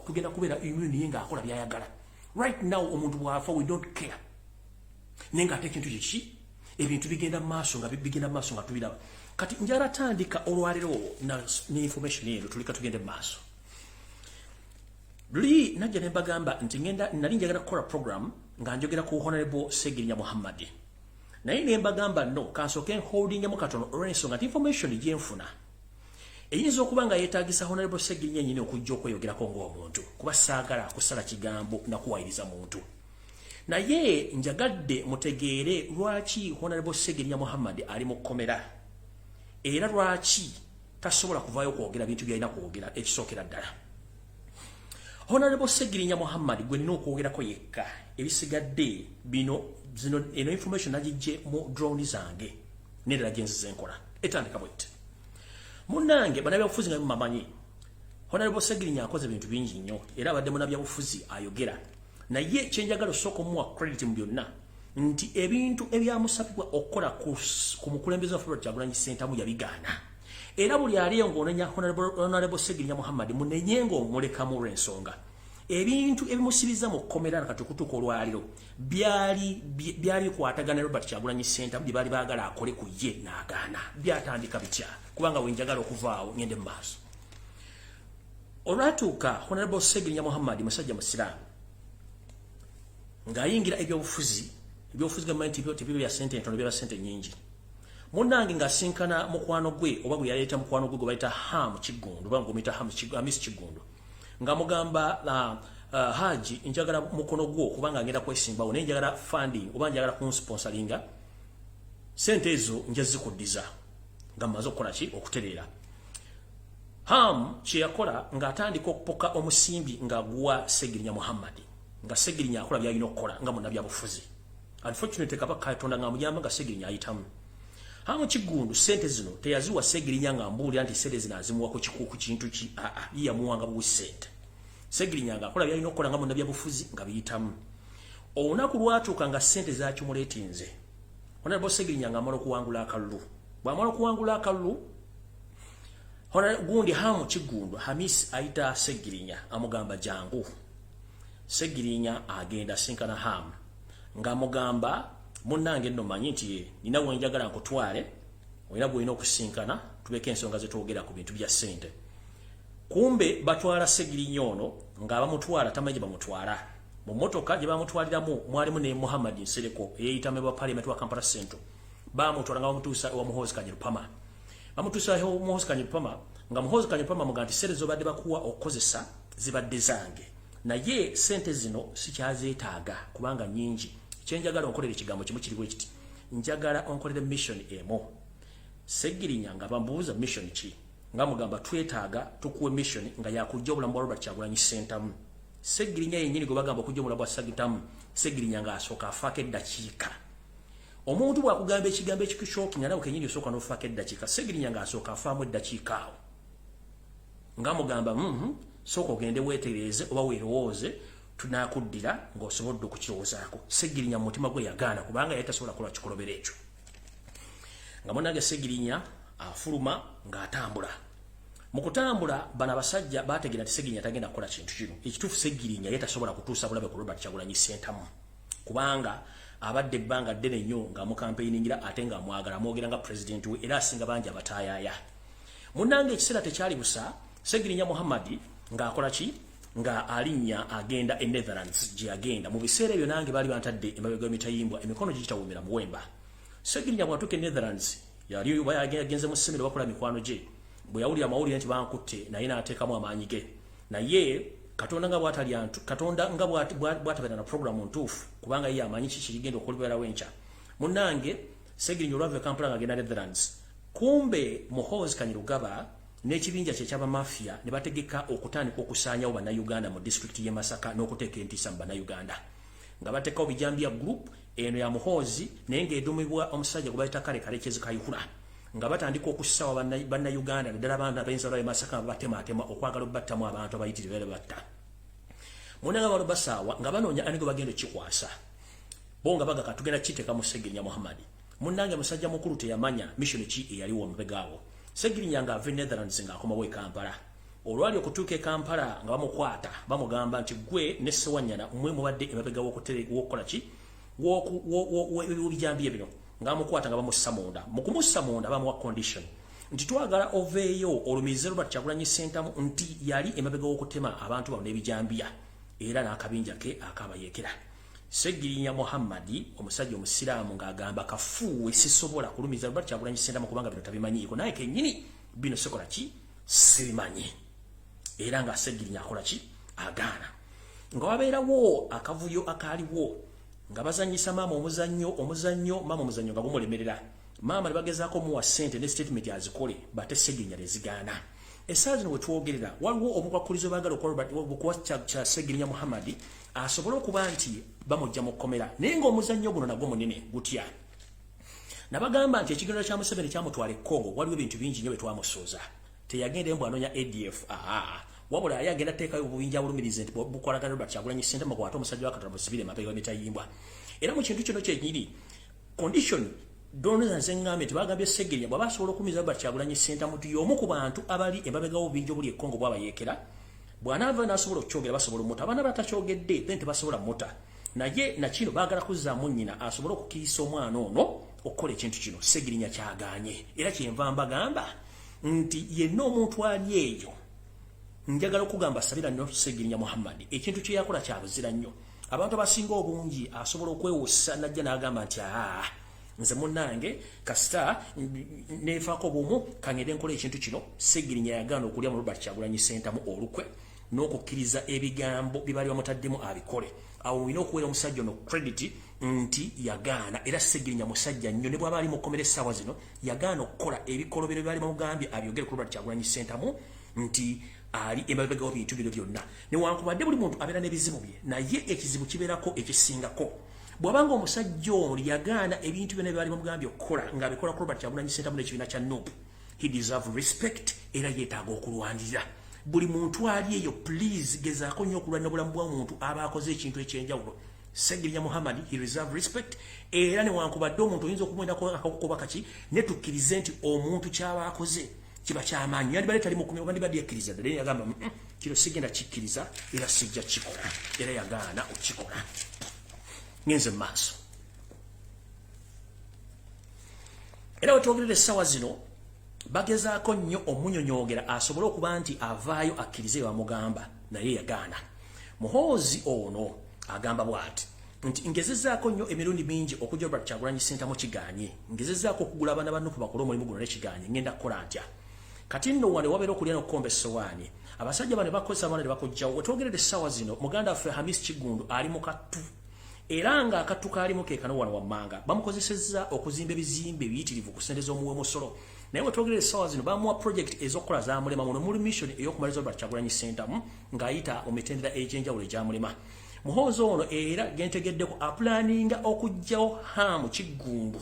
tugenda kubeera immune yenga akola byayagala. Right now omuntu bwafa we don't care. Nenga ate ekintu kiki ebintu bigenda maaso nga tubiraba. Kati njala tandika olwaliro ne information eno tulika tugende maaso. Luli najja ne bagamba nti nali njagala kukola program nga njogera ku Hon.Ssegirinya Ssegirinya Muhammad. Naye ne mbagamba no kansoke holding mu katono olw'ensonga nti information gyenfuna eyinza okuba nga yeetaagisa Hon.Ssegirinya Ssegirinya nyine okujja okweyogerako ng'omuntu kuba saagala kusala kigambo na kuwayiriza muntu. Naye njagadde mutegeere lwaki Hon.Ssegirinya Ssegirinya Muhammad ali mu kkomera era lwaki tasobola kuvaayo kwogera bintu byalina kwogera ekisookera ddala. Hon.Ssegirinya Ssegirinya Muhammad gwe nina okwogerako yekka ebisigadde eno information nagijje mu drone zange n'endala gye nzize nkola etandika bwette. Munnange bannabyabufuzi nga mumanyi Hon.Ssegirinya Ssegirinya akoze bintu bingi nnyo era abadde munnabyabufuzi ayogera. Naye kyenjagala osooka omuwa credit mu byonna nti ebintu ebyamusabibwa okukola ku mukulembeze wa Robert Kyagulanyi Ssentamu yabigaana. Era buli aliyo ng'onenya Hon.Ssegirinya Ssegirinya Muhammad munenye ng'omulekamu olw'ensonga ebintu ebimusibiza mu kkomera nakatukutuka olwaliro byali bikwatagana ne Robert Kyagulanyi Ssentamu bye baali baagala akole ku ye n'agaana. Byatandika bitya kubanga wenjagala okuvaawo ngende mu maaso. Olwatuuka Hon.Ssegirinya Ssegirinya Muhammad musajja musiraamu ng'ayingira ebyobufuzi gamanyi nti tebyo bya ssente ntono bya ssente nnyingi. Munnange ng'asinkana mukwano gwe oba gwe yaleeta mukwano gwe gwe bayita Ham Kigundu oba ng'omuyita Hamis Kigundu nga mugamba Haji njagala mukono gwo kubanga ngenda kwesimbawo naye njagala funding oba njagala kunsponsoringa ssente ezo nja zikuddiza nga mmaze okukola ki okutereera. Ham kye yakola ng'atandika okupoka omusimbi ng'aguwa Ssegirinya Muhammad nga Ssegirinya akola byalina okukola nga munnabyabufuzi. Unfortunately Kabaka Katonda ng'amuyamba nga Ssegirinya ayitamu. Hamu Kigundu ssente zino teyaziwa Ssegirinya ng'ambuulira nti ssente zino azimuwako ku kintu ki ye yamuwanga buwi ssente. Ssegirinya ng'akola byalina okukola nga munnabyabufuzi nga biyitamu. Olunaku lwatuuka nga ssente zaakimulaetinze Hon.Ssegirinya Ssegirinya ng'amala okuwangula akalulu. Bw'amala okuwangula akalulu gundi Hamu Kigundu Hamis ayita Ssegirinya amugamba jangu. Ssegirinya agenda sinkana Hamu ng'amugamba munnange nno manyi nti nina wenjagala nkutwale olina bw'olina okusinkana tubeke ensonga zetwogera ku bintu bya ssente. Kumbe batwala Ssegirinya ono ng'abamutwala tamanyi gye bamutwala. Mu mmotoka gye bamutwaliramu mwalimu ne Muhammad Nsereko eyeyitame bwa Parliament wa Kampala Central. Bamutwala nga bamutuusa ewa Muhoozi Kanyirupama. Bamutuusa ewa Muhoozi Kanyirupama nga Muhoozi Kanyirupama muga nti ssente z'obadde bakuwa okukozesa zibadde zange. Naye ssente zino sikyazeetaaga kubanga nnyingi. Kyenjagala onkolere ekigambo kimu kiri bwe kiti njagala onkolere mission emu. Ssegirinya nga bambuuza mission ki nga mugamba twetaaga tukuwe mission nga yakujja obulamu bwa Robert Kyagulanyi Ssentamu. Ssegirinya yennyini gwe bagamba okujja obulamu bwa Ssentamu Ssegirinya ng'asooka afaako eddakiika. Omuntu bw'akugamba ekigambo ekikishookinga nawe kennyini osooka n'ofaako eddakiika. Ssegirinya ng'asooka afaamu eddakiika awo nga mugamba sooka ogende weetereeze oba weerowooze tunakuddira ng'osobodde okukirowoozaako. Ssegirinya mu mutima gwe yagaana kubanga yali tasobola kukola kikolobero ekyo. Nga munnange Ssegirinya afuluma ng'atambula. Mu kutambula bano abasajja baategeera nti Ssegirinya tagenda kukola kintu kino. Ekituufu Ssegirinya yali tasobola kutuusa bulabe ku Robert Kyagulanyi Ssentamu kubanga abadde ebbanga ddene nnyo ng'amukampeyingira ate ng'amwagala amwogera nga pulezidenti we era asinga bangi abataayaaya. Munnange ekiseera tekyali busa Ssegirinya Muhammad ng'akola ki nga alinnya agenda e Netherlands gye yagenda. Mu biseera ebyo nange baali bantadde emabega w'emitayimbwa emikono gye gitawumira muwemba. Ssegirinya bw'atuuka e Netherlands yali yagenze mu ssomero bakola mikwano gye bwe yawulira amawulire nti bankutte naye n'ateekamu amaanyi ge. Naye Katonda nga bw'atabeera na programu ntuufu kubanga ye amanyi kiki kigenda okuliberawo enkya. Munnange Ssegirinya olwava e Kampala ng'agenda Netherlands kumbe Muhoozi Kanyirugaba n'ekibinja kye kyaba mafia ne bategeka okutandika okusaanyawo bannayuganda mu disitulikiti y'e Masaka n'okuteeka entiisa mu bannayuganda nga bateekawo bijambya group eno ya Muhoozi naye ng'edumibwa omusajja gwe bayita Kalekyezi Kayihura nga batandika okussawa bannayuganda naddala abaana ab'enzalo y'e Masaka nga batematema okwagala okubattamu abantu abayitirivu batta. Munnange balo basaawa nga banoonya ani gwe bagenda okukikwasa bo nga bagaka tugenda kiteeka mu Ssegirinya Muhammad. Munnange musajja mukulu teyamanya mission ki eyaliwo omubegaawo. Ssegirinya ng'ava e Netherlands ng'akomawo e Kampala olwali okutuuka e Kampala nga bamukwata bamugamba nti gwe ne Ssewanyana mmwe mubadde emabega w'okukola ki w'ebijambiya bino ng'amukwata nga bamussa munda mu kumussa munda bamuwa condition nti twagala oveeyo olumize Robert Kyagulanyi Ssentamu nti yali emabega w'okutema abantu bano n'ebijambiya era n'akabinja ke akabayeekera. Ssegirinya Muhammadi omusajja omusiraamu ng'agamba kafuuwe sisobola kulumiza Robert Kyagulanyi Ssentamu kubanga bino tabimanyiiko naye kennyini bino sikola ki sibimanyi era nga Ssegirinya akola ki agaana nga wabeerawo akavuyo akaaliwo nga bazanyisa maama omuzannyo nga gumulemerera maama ne bagezaako muwa ssente ne statement azikole bate Ssegirinya lezigaana. Essaawa zino we twogerera waliwo obukwakulizo baagala okuwa kya Ssegirinya Muhammadi asobole okuba nti bamujja mu kkomera naye ng'omuzannyo guno nagwo munene gutya. Nabagamba nti ekigendera kya Museveni kyamutwala e Congo waliwo ebintu bingi nnyo bye twamusuuza. Teyagenda embu anoonya ADF wabula yali agenda teekayo obubinja bulumirize nti bukolagana Robert Kyagulanyi Ssentamu kwate omusajja wa Katonda musibire emabega w'emitayimbwa. Era mu kintu kino kyenyini condition Donors nzengambe tibagambye Ssegirinya bw'aba asobola okumiza Robert Kyagulanyi Ssentamu nti y'omu ku bantu abali emabega w'obubinja obuli e Congo bw'abayeekera bw'anaava n'asobola okukyogera basobola omuta abaana batakyogedde then tebasobola muta naye nakino baagala kuzzaamu nnyina asobole okukiisa omwana ono okukola ekintu kino. Ssegirinya kyagaanye era kyenva mbagamba nti yenna omuntu ali eyo njagala okugamba sabira nnyo Ssegirinya Muhammadi ekintu kye yakola kya buzira nnyo. Abantu abasinga obungi asobola okwewussa najja n'agamba nti nze munnange kasita neefaako bumu kangende nkola ekintu kino. Ssegirinya yagaana okulya mu Robert Kyagulanyi Ssentamu olukwe n'okukkiriza ebigambo bye baali bamutaddemu abikole. Awo olina okuweera omusajja ono credit nti yagaana era Ssegirinya musajja nnyo ne bw'aba ali mu kkomera essaawa zino yagaana okukola ebikolobero bye baali bamugambye abyogere ku Robert Kyagulanyi Ssentamu nti ali emabega w'ebintu bino byonna newankubadde buli muntu abeera n'ebizibu bye naye ekizibu kibeerako ekisingako. Bw'abanga omusajja ono yagaana ebintu byonna bye baali bamugambye okukola ng'abikola ku Robert Kyagulanyi Ssentamu n'ekibiina kya NUP, he deserve respect era yeetaaga okulwanirira. Buli muntu ali eyo please gezaako nnyo okulwanira obulamu bw'omuntu aba akoze ekintu ekyenjawulo. Ssegirinya Muhammadi he deserve respect era newankubadde omuntu oyinza okumwendako akakukoba kaki ne tukkirize nti omuntu kyaba akoze kiba kyamaanyi yandibadde tali mukumi oba ndibadde yekkiriza ddala yagamba kino sigenda kikkiriza era sijja kikola era yagaana okikola. Ngenze mu maaso era wetwogerera essaawa zino bagezaako nnyo omunyonyogera asobole okuba nti avaayo akkirize bamugamba naye yagaana. Muhoozi ono agamba bw'ati nti ngezezaako nnyo emirundi mingi okujja Robert Kyagulanyi Ssentamu kigaanye ngezezaako okugula abaana ba NUP bakole omulimu guno nekigaanye ngenda kukola ntya kati nno wano wabeera okulya n'okukomba essowaani abasajja bano bakozesa abaana ne bakojjawo. Wetwogerera essaawa zino muganda waffe Hon.Ssegirinya Kigundu ali mu kattu era nga akattu kaalimu ke kano wano wammanga bamukozesezza okuzimba ebizimbe ebiyitirivu ku ssente z'omuwe musolo naye wetwogerera essaawa zino bamuwa project ez'okukola zamulema muno muli mission ey'okumaliza Robert Kyagulanyi Ssentamu ng'ayita mu mitendera egy'enjawulo egyamulema. Muhoozi ono era gentegeddeko apulaninga okuggyawo Hamu Kigundu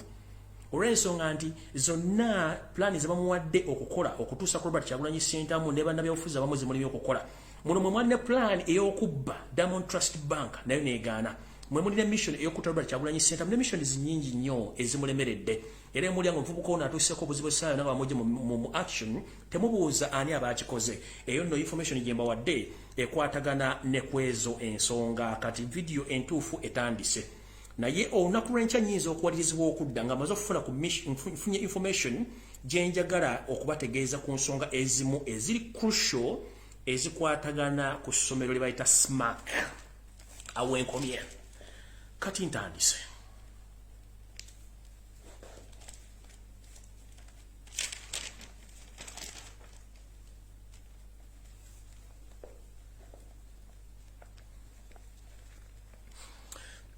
olw'ensonga nti zonna pulaani ze bamuwadde okukola okutuusa ku Robert Kyagulanyi Ssentamu ne bannabyabufuzi abamu zimulimye okukola. Muno mwe mwalina pulaani ey'okubba Diamond Trust Bank nayo neegaana. Mwe mulina mission ey'okutta Robert Kyagulanyi Ssentamu ne mission nnyingi nnyo ezimulemeredde era emulya ng'omuvubuka ono atuuseeko obuzibu essaawa yonna nga bamugye mu action temubuuza ani aba akikoze. Eyo nno information gye mbawadde ekwatagana ne kwezo ensonga kati video entuufu etandise naye olunaku lw'enkya nnyinza okuwalirizibwa okudda nga amaze okufuna nfunye information gye njagala okubategeeza ku nsonga ezimu eziri crucial ezikwatagana ku ssomero lye bayita SMAC. Awo enkomye kati ntandise.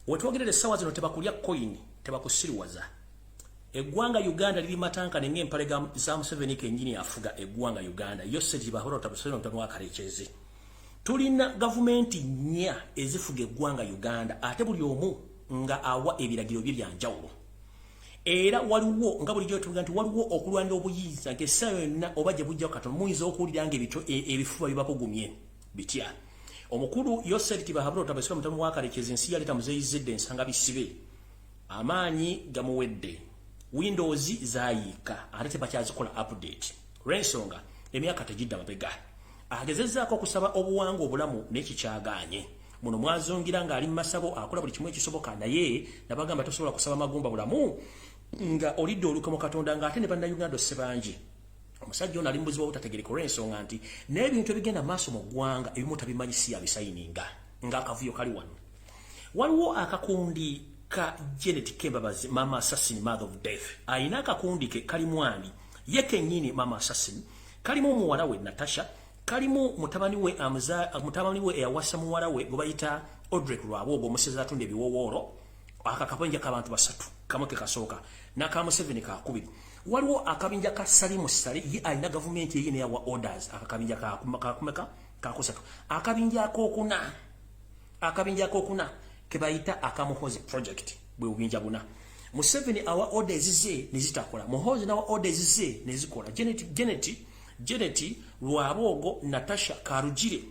Wetwogerera essaawa zino tebakulya coin tebakusiriwaza. Eggwanga Uganda liri matanka ne ng'empale za Museveni kennyini afuga eggwanga Uganda Yoseri bahora otabusoni omutano akarekyezi. Tulina gavumenti nnya ezifuga eggwanga Uganda ate buli omu nga awa ebiragiro bye byanjawulo. Era waliwo nga bulijjo tuvuga nti waliwo okulwanira obuyinza ng'essaawa yonna oba gye bujja Katonda muyinza okuwulira ebifuba bibakugumye bitya. Omukulu Yoseri Tibahabula otabasira mutamu wa Karekezi ensi yaleta muzeyizidde ensanga bisibe. Amaanyi gamuwedde. Windows zaayika ate tebakyazikola update. Rensonga emyaka tegidda mabega. agezezzaako okusaba obuwangwa obulamu n'ekikyagaanye. Muno mwazongira ng'ali mu masabo akola buli kimu ekisoboka, naye nabagamba tosobola kusaba magumba bulamu nga olidde oluka mu Katonda ng'ate ne bannayuganda sebangi. Omusajja ono ali mu buzibu obutategeereka olw'ensonga nti n'ebintu ebigenda maaso mu ggwanga ebimu tabimanyi si yabisayininga ng'akavuyo kali wano. Waliwo akakundi ka Janet Kembabazi, Mama Assassin, Mother of Death. Ayina akakundi ke kali mwani ye kennyini Mama Assassin, kalimu muwala we Natasha, kalimu mutabani we eyawasa muwala we gwe bayita Audrey Lwaboogo omusezi atunda ebiwowoolo. Akakabinja k'abantu basatu kamu ke kasooka n'aka Museveni kakubiri. Waliwo akabinja ka Salimu Sale ye ayina gavumenti ye neyawa orders. Akabinja kakusatu. Akabinja akokuna ke bayita akamuhozi project bwe bubinja buna. Museveni awa orders ze nezitakola, Muhozi nawa orders ze nezikola. Janet Lwaboogo, Natasha Karugire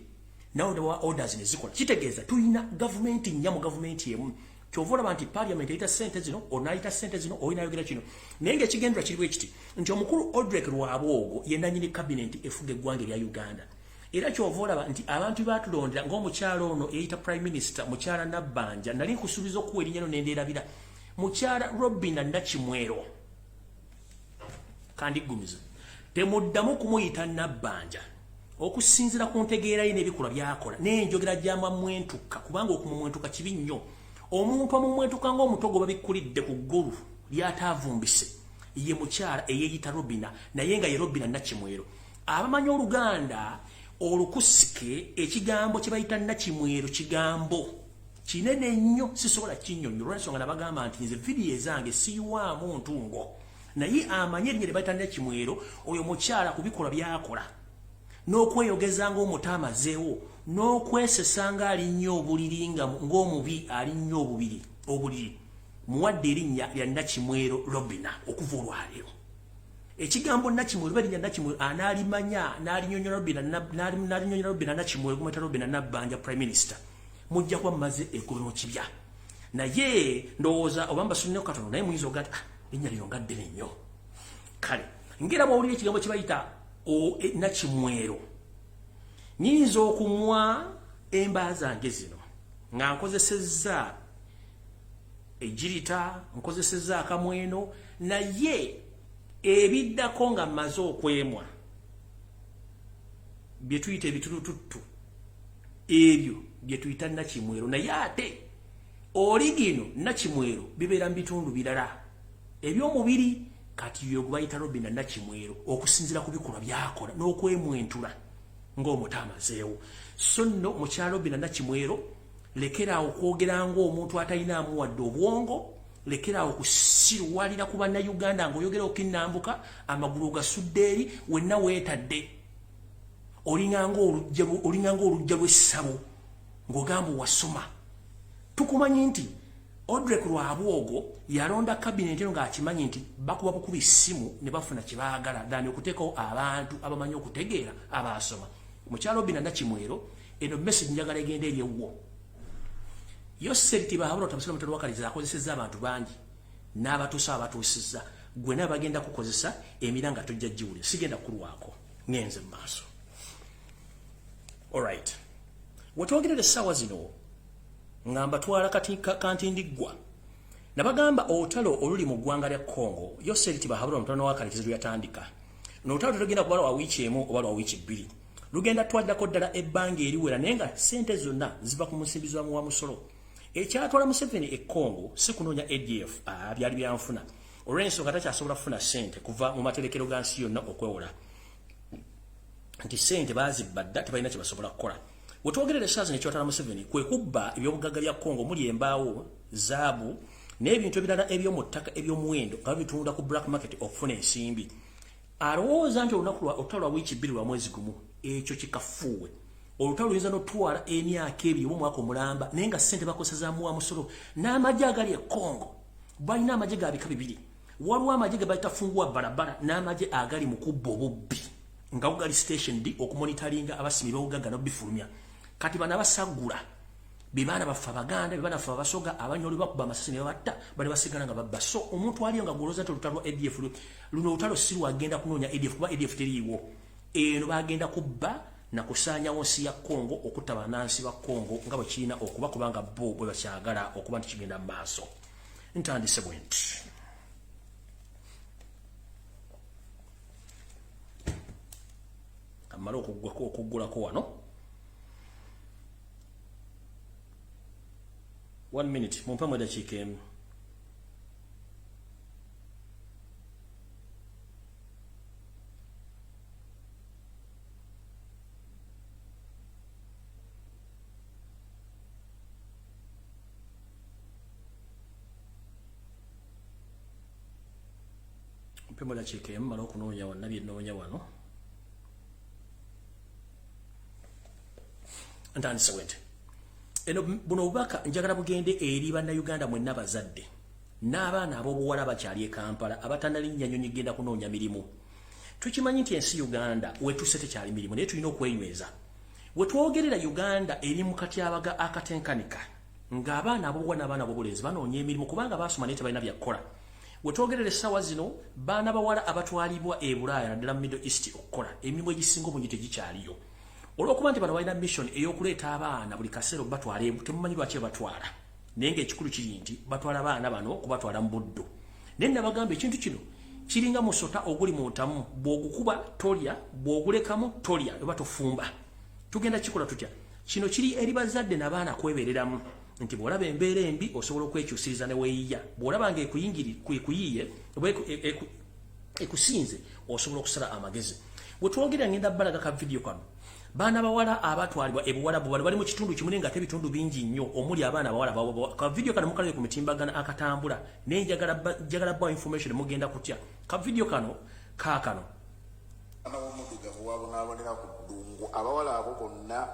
nawo dawa orders nezikola. Kitegeeza tuyina gavumenti nyamu, gavumenti yemu. Kyovola banti parliament eyita sente zino, onaayita sente zino, oyinaayogera kino. Naye ng'ekigendera kiri bwe kiti nti omukulu Audrey Lwaboogo ye nannyini cabinet efuga eggwanga erya Uganda. Era kyovola nti abantu baatulondera ng'omukyala ono eyita prime minister mukyala Nabbanja, nali nkusuubiza okuwa erinnya nendeerabira, mukyala Robina Nakimwero kandiggumiza, temuddamu kumuyita Nabbanja okusinziira ku ntegeera ye n'ebikolwa byakola n'enjogera gy'amamwentuka, kubanga okumumwentuka kibi nnyo. Omuntu amumwentuka ng'omutogo babikkulidde ku ggulu lyataavumbise ye mukyala eyeeyita Robina, naye nga ye Robina Nakimwero. Abamanyi Oluganda olukusike ekigambo kye bayita Nakimwero kigambo kinene nnyo, sisobola kinnyonnyola olw'ensonga nabagamba nti nze vidiyo ezange siyiwaamu ntungo, naye amanye erinnya lye bayita Nakimwero oyo mukyala ku bikolwa byakola n'okweyogeza ng'omutaamazeewo n'okwesesanga alinnyo obuliri ng'omubi alinnyo obuliri, muwadde erinnya lya Nakimwero Robina okuva olwaleero. Ekigambo Nakimwero balinya Nakimwero anaalimanya n'alinyonyola Robina Nakimwero kumeta Robina Nabbanja prime minister, mujja kuba mumaze eggulu kibya. Naye ndowooza oba mbasunneko katono, naye muyinza ogata erinnya lino nga ddene nnyo. Kale ngera bw'owulira ekigambo kye bayita Nakimwero, nyinza okumwa emba zange zino nga nkozesezza ejirita, nkozesezza akamweno, naye ebiddako nga mmaze okwemwa bye tuyita ebitulututtu ebyo bye tuyita Nakimwero, naye ate oligino Nakimwero bibeera mu bitundu birala eby'omubiri. Kati yo bayita Robina Nakimwero okusinzira ku bikolwa byakola n'okwemwentula ng'omutaamazeewo. So nno mukyalo Robina Nakimwero, lekeraawo okwogera ng'omuntu atalinaamu wadde obwongo, lekeraawo okusirwalira ku bannayuganda ng'oyogera okinnambuka amagulu gasudde eri wenna weetadde, olinganga olujja lw'essabo ng'ogamba wasoma. Tukumanyi nti Audrey Lwaboogo yalonda cabinet eno ng'akimanyi nti bakuba bukubi ssimu ne bafuna kye baagala ddala okuteekawo abantu abamanyi okutegeera abaasoma. Mukyalo Robina Nakimwero, eno message njagala egenda eri ewwo. Yo seriti bahabula otamusira mutalo wakaliza akozesezza abantu bangi n'abatuusa abatuusizza, gwe naye bagenda kukozesa emiranga tojja giwulira, sigenda kulwako ngenze mu maaso. Alright, wetwogerera essaawa zino ngamba twala kanti ndiggwa nabagamba olutalo oluli mu ggwanga lya Congo, yo seriti bahabula omutano wakaliza luyatandika n'olutalo tulugenda kubala wa wiiki emu oba lwa wiiki bbiri, lugenda twaddako ddala ebbanga eriwera naye nga ssente zonna ziva ku musimbizwamu wa musolo. Ekyatwala Museveni e Congo si kunoonya ADF byali byanfuna, olw'ensonga takyasobola kufuna ssente kuva mu materekero ga nsi yonna okwewola nti ssente baazibba dda tebalina kye basobola kukola. Wetwogerera essaawa zino ekyatwala Museveni kwe kubba eby'obugagga bya Congo muli embaawo, zaabu n'ebintu ebirala eby'omu ttaka eby'omuwendo nga bitunda ku black market okufuna ensimbi. Alowooza nti olutalo lwa wiiki bbiri lwa mwezi gumu, ekyo kikafuuwe. Olutalo luyinza n'otwala emyaka ebiri oba omwaka omulamba naye nga ssente bakozesezaamu wa musolo. N'amagye agali e Congo balina amagye ga bika bibiri. Waliwo amagye ge bayita funguwa barabara n'amagye agali mu kubba obubbi nga bugali station D okumonitalinga abasimira obugagga n'obifulumya. Kati bana basagula bibana baffe Abaganda, bibana baffe Abasoga, abanyoli bakuba amasasi ne batta bali basigala nga babba. So omuntu aliyo nga goloza olutalo lwa ADF luno olutalo si lwagenda kunoonya ADF kuba ADF teriiwo. Eno bagenda kubba na kusanya wonsi ya Kongo okutta banansi ba Kongo nga bwe kirina okuba kubanga bo bwe bakyagala okuba nti kigenda mu maaso. Ntandise bwenti. Amalo okuggulako wano. 1 minute, mumpe mu dakiika emu. Mumpe mu dakiika emu mala okunoonya wano nabye nnoonya wano. Ntandise bwenti. Eno buno bubaka njagala bugende eri bannayuganda mwenna bazadde n'abaana ab'obuwala bakyali e Kampala abatannalinnya nnyonyi genda kunoonya mirimu. Tukimanyi nti ensi Uganda wetuse tekyali mirimu naye tulina okwenyweza. We twogerera Uganda eri mu katyabaga akatenkanika ng'abaana ab'obuwala n'abaana ab'obulenzi banoonya emirimu kubanga baasoma naye tebalina byakukola. We twogerera essaawa zino baana bawala abatwalibwa e Bulaaya naddala mu Middle East okukola emirimu egisinga obungi tegikyaliyo. Olwokuba nti bano balina mission ey'okuleeta abaana buli kaseera batwala temumanyi lwaki batwala naye ng'ekikulu kiri nti batwala abaana bano kubatwala mu buddo. Naye nabagamba ekintu kino kiringa musota oguli mu ntamu bw'ogukuba tolya bw'ogulekamu tolya oba tofumba. Tugenda kikola tutya? Kino kiri eri bazadde n'abaana kwebeereramu nti bw'olaba embeera embi osobola okwekyusiriza ne weeyiya. Bw'olaba ng'ekuyiiye ekusinze osobola okusala amagezi. We twogera ngenda bbalaga ka video kano. Baana bawala abatwalibwa ebuwala bali mu kitundu kimu nga tebitundu bingi nnyo omuli abaana bawala ka video kano mukalebe ku mitimbagana akatambula naye njagala bwa information mugenda kutya ka video kano kaakano. Omudugavu wabonaabonera ku ddungu abawala abo bonna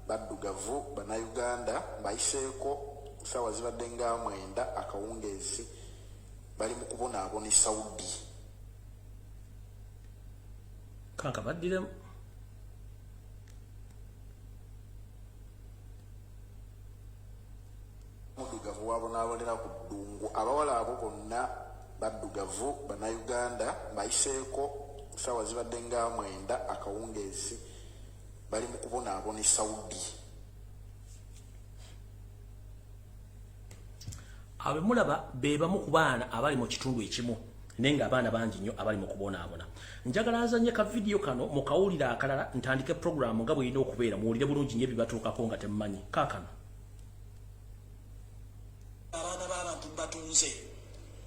baddugavu bannayuganda bayiseeko ssaawa zibadde nga 9 akawungeezi bali mu kubonaabona e Saudi. Kanka baddiremu omudugavu wabonaabonera ku ddungu abawala abo bonna baddugavu bannayuganda bayiseeko ssaawa zibadde nga 9 akawungeezi bali mu kubonaabona e Saudi. Abe mulaba be bamu ku baana abali mu kitundu ekimu naye ng'abaana bangi nnyo abali mu kubonaabona. Njagala azanye ka video kano mukawulira akalala ntandike programu nga bw'erina okubeera muwulire bulungi nnyo ebibatuukako nga temumanyi. Kaakano abaana b'abantu batunze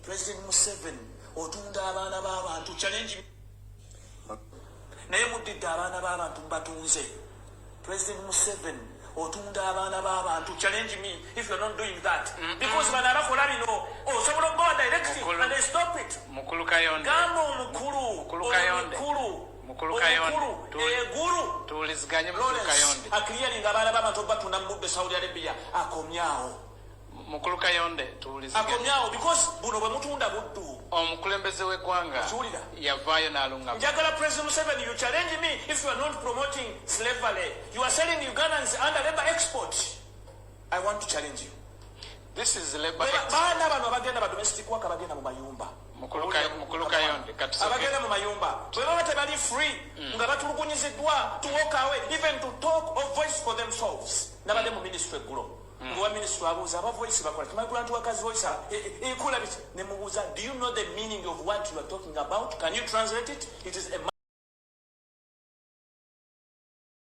President Museveni otunda abaana b'abantu challenge naye muddidde abaana b'abantu batunze President Museveni otunda abaana b'abantu challenge me if you're not doing that because bana abakola bino osobola okuba directive and they stop it. Mukulu Kayonde gamba omukulu eguru tuwuliziganye Mukulu Kayonde akiliyalinga abaana b'abantu batunda mu bubbe Saudi Arabia akomyawo. Mukulu Kayonde tuwuliziganye akomyawo because buno bwe mutunda buddu. omukulembeze w'eggwanga yavaayo n'alunga. Njagala President Museveni, you challenge me if you are not promoting slavery. You are selling Ugandans under labor export. I want to challenge you. This is labor export. Baana bano abagenda ba domestic work abagenda mu mayumba. Mukulu Kayonde katusoke. Abagenda mu mayumba. Bwe baba tebali free nga batulugunyiziddwa to walk away even to talk or voice for themselves. Nabadde mu ministry eggulo. Ngwa ministry abuuza aba voice bakola tumagula ntu wakazi voice ekula biki ne mubuuza do you know the meaning of what you are talking about? Can you translate it? It is a